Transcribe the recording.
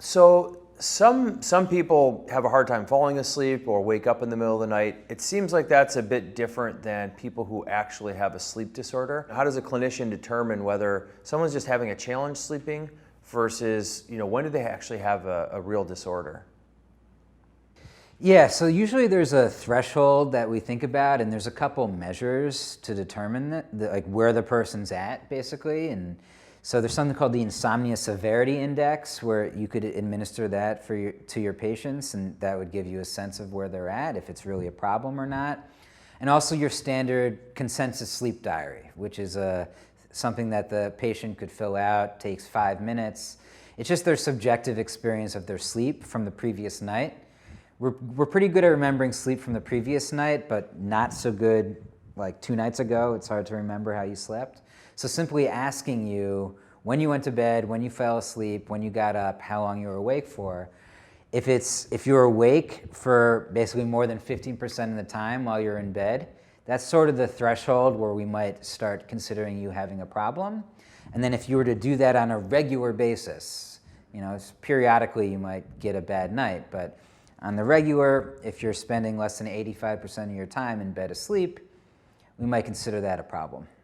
So some people have a hard time falling asleep or wake up in the middle of the night. It seems like that's a bit different than people who actually have a sleep disorder. How does a clinician determine whether someone's just having a challenge sleeping versus, when do they actually have a real disorder? Yeah, so usually there's a threshold that we think about, and there's a couple measures to determine like where the person's at, basically. And so there's something called the Insomnia Severity Index, where you could administer that to your patients, and that would give you a sense of where they're at, if it's really a problem or not. And also your standard consensus sleep diary, which is something that the patient could fill out, takes 5 minutes. It's just their subjective experience of their sleep from the previous night. We're pretty good at remembering sleep from the previous night, but not so good like 2 nights ago. It's hard to remember how you slept. So simply asking you when you went to bed, when you fell asleep, when you got up, how long you were awake for. If you're awake for basically more than 15% of the time while you're in bed, that's sort of the threshold where we might start considering you having a problem. And then if you were to do that on a regular basis, periodically you might get a bad night, but on the regular, if you're spending less than 85% of your time in bed asleep, we might consider that a problem.